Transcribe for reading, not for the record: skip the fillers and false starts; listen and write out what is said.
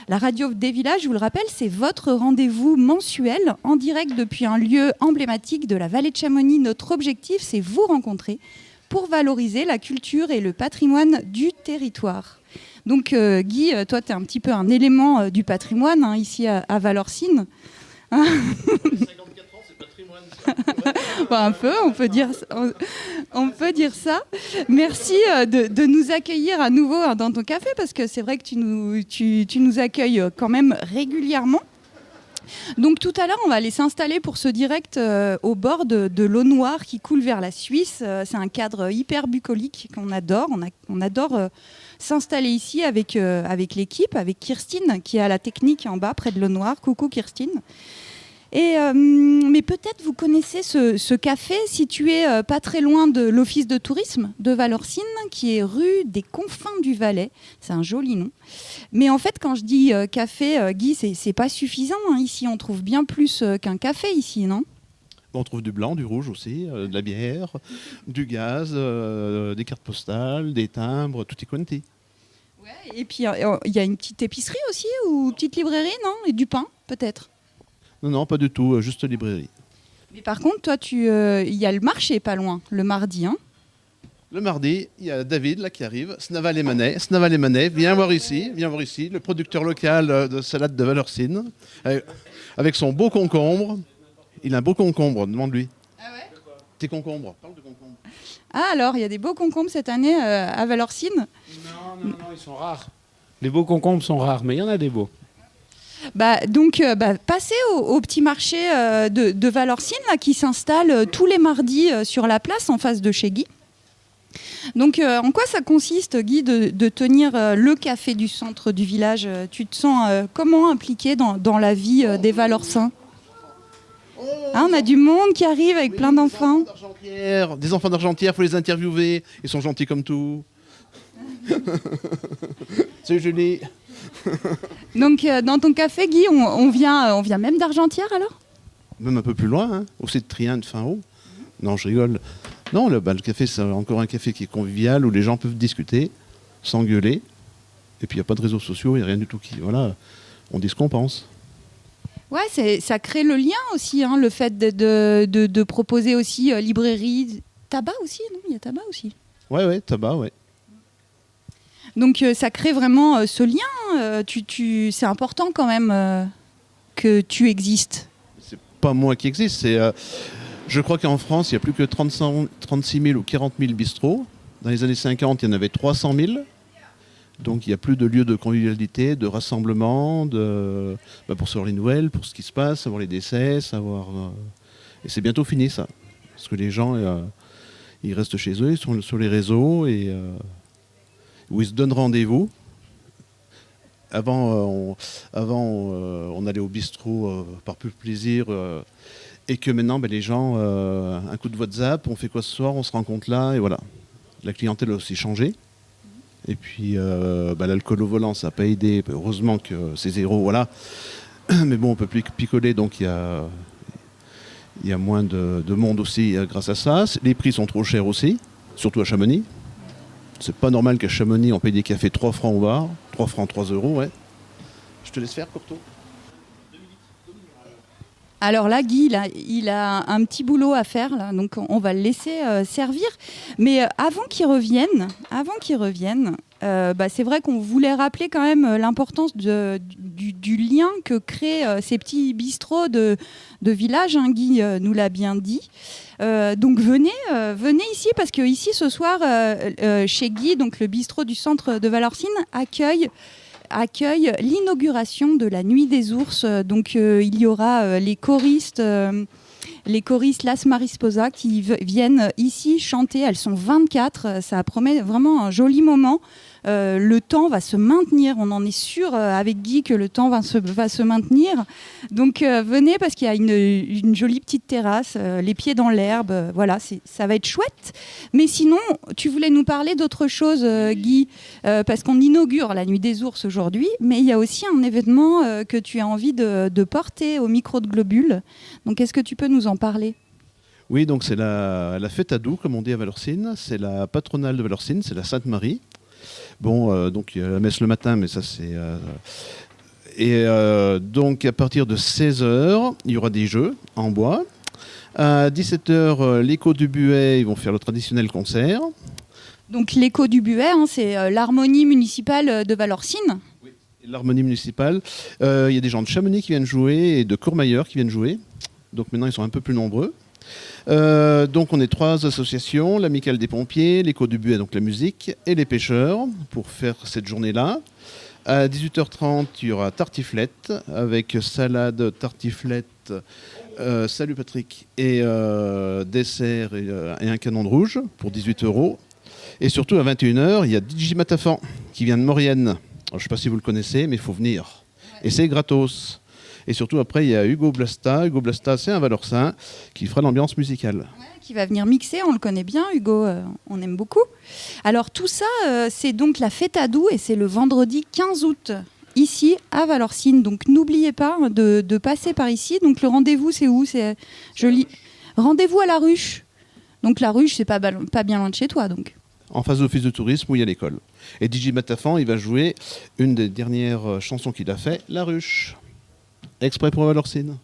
La radio des villages, je vous le rappelle, c'est votre rendez-vous mensuel en direct depuis un lieu emblématique de la vallée de Chamonix. Notre objectif, c'est vous rencontrer pour valoriser la culture et le patrimoine du territoire. Donc Guy, toi, tu es un petit peu un élément du patrimoine ici à Valorcine. 54 ans, c'est patrimoine. Un peu, on peut dire ça. Merci de nous accueillir à nouveau dans ton café, parce que c'est vrai que tu nous accueilles quand même régulièrement. Donc tout à l'heure, on va aller s'installer pour ce direct au bord de l'eau Noire qui coule vers la Suisse. C'est un cadre hyper bucolique qu'on adore. On adore s'installer ici avec l'équipe, avec Kirstine qui est à la technique en bas près de l'eau Noire. Coucou Kirstine. Mais peut-être vous connaissez ce café situé pas très loin de l'office de tourisme de Valorcine, qui est rue des Confins du Valais. C'est un joli nom. Mais en fait, quand je dis café, Guy, c'est pas suffisant. Ici, on trouve bien plus qu'un café ici, non ? On trouve du blanc, du rouge aussi, de la bière, du gaz, des cartes postales, des timbres, tutti quanti. Ouais, et puis, il y a une petite épicerie aussi, ou une petite librairie, non ? Et du pain, peut-être ? Non, pas du tout, juste librairie. Mais par contre, toi, il y a le marché pas loin, le mardi, hein ? Le mardi, il y a David là qui arrive, Snaval-les-Manets, viens voir ici, le producteur local de salade de Valorcine, avec son beau concombre. Il a un beau concombre, demande-lui. Ah ouais ? Tes concombres, parle de concombres. Ah alors, il y a des beaux concombres cette année à Valorcine ? Non, ils sont rares. Les beaux concombres sont rares, mais il y en a des beaux. Donc, passez au petit marché de Valorcine là, qui s'installe tous les mardis sur la place en face de chez Guy. Donc, en quoi ça consiste, Guy, de tenir le café du centre du village ? Tu te sens comment impliqué dans la vie des Valorcins ? On a du monde qui arrive avec plein d'enfants. Des enfants d'Argentière, il faut les interviewer. Ils sont gentils comme tout. Salut Julie. Donc, dans ton café, Guy, on vient même d'Argentière alors ? Même un peu plus loin, aussi de Trient, de Fin-Haut. Non, je rigole. Non, le café, c'est encore un café qui est convivial, où les gens peuvent discuter, s'engueuler. Et puis, il n'y a pas de réseaux sociaux, il n'y a rien du tout qui... Voilà, on dit ce qu'on pense. Ouais, ça crée le lien aussi, le fait de proposer aussi librairie, tabac aussi, non ? Il y a tabac aussi. Ouais, tabac, ouais. Donc ça crée vraiment ce lien. C'est important quand même que tu existes. C'est pas moi qui existe, je crois qu'en France, il n'y a plus que 36 000 ou 40 000 bistrots. Dans les années 50, il y en avait 300 000. Donc il n'y a plus de lieux de convivialité, de rassemblement, pour savoir les nouvelles, pour ce qui se passe, savoir les décès, savoir... Et c'est bientôt fini ça. Parce que les gens, ils restent chez eux, ils sont sur les réseaux, où ils se donnent rendez-vous. Avant, on allait au bistrot par plus plaisir, et que maintenant, les gens, un coup de WhatsApp, on fait quoi ce soir, on se rencontre là, et voilà. La clientèle a aussi changé. Et puis, l'alcool au volant, ça n'a pas aidé. Heureusement que c'est zéro, voilà. Mais bon, on ne peut plus picoler, donc il y a moins de monde aussi grâce à ça. Les prix sont trop chers aussi, surtout à Chamonix. C'est pas normal qu'à Chamonix, on paye des cafés 3 francs au bar. 3 francs, 3 euros, ouais. Je te laisse faire, Courteau. Alors là, Guy, il a un petit boulot à faire, là, donc on va le laisser servir. Mais avant qu'il revienne, c'est vrai qu'on voulait rappeler quand même l'importance du lien que créent ces petits bistrots de village. Guy nous l'a bien dit. Donc venez ici, parce que ici ce soir, chez Guy, donc le bistrot du centre de Valorcine, accueille l'inauguration de la Nuit des Ours. Donc il y aura les choristes Las Marisposa qui viennent ici chanter. Elles sont 24, ça promet vraiment un joli moment. Le temps va se maintenir, on en est sûr avec Guy que le temps va se maintenir. Donc venez, parce qu'il y a une jolie petite terrasse, les pieds dans l'herbe, voilà, ça va être chouette. Mais sinon, tu voulais nous parler d'autre chose, Guy, parce qu'on inaugure la Nuit des Ours aujourd'hui, mais il y a aussi un événement que tu as envie de porter au micro de Globule. Donc est-ce que tu peux nous en parler ? Oui, donc c'est la fête à Doux, comme on dit à Valorcine. C'est la patronale de Valorcine, c'est la Sainte-Marie. Bon, donc il y a la messe le matin, mais ça c'est... Et donc à partir de 16h, il y aura des jeux en bois. À 17h, l'écho du Buet, ils vont faire le traditionnel concert. Donc l'écho du Buet, hein, c'est l'harmonie municipale de Valorcine. L'harmonie municipale. Il y a des gens de Chamonix qui viennent jouer et de Courmayeur qui viennent jouer. Donc maintenant, ils sont un peu plus nombreux. Donc on est 3 associations, l'Amicale des pompiers, l'écho du Buet, donc la musique, et les pêcheurs, pour faire cette journée-là. À 18h30, il y aura tartiflette, avec salade, tartiflette, salut Patrick, et dessert et un canon de rouge pour 18 €. Et surtout à 21h, il y a DJ Matafan qui vient de Maurienne. Alors, je ne sais pas si vous le connaissez, mais il faut venir. Et c'est gratos. Et surtout après, il y a Hugo Blasta. Hugo Blasta, c'est un Valorcin qui fera l'ambiance musicale. Ouais, qui va venir mixer, on le connaît bien, Hugo, on aime beaucoup. Alors tout ça, c'est donc la fête à Doux et c'est le vendredi 15 août, ici à Valorcine. Donc n'oubliez pas de passer par ici. Donc le rendez-vous, c'est où? C'est joli. Rendez-vous à la Ruche. Donc la Ruche, c'est pas bien loin de chez toi, donc. En face de l'office de tourisme où il y a l'école. Et DJ Matafan, il va jouer une des dernières chansons qu'il a fait, La Ruche. Exprès pour Valorcine.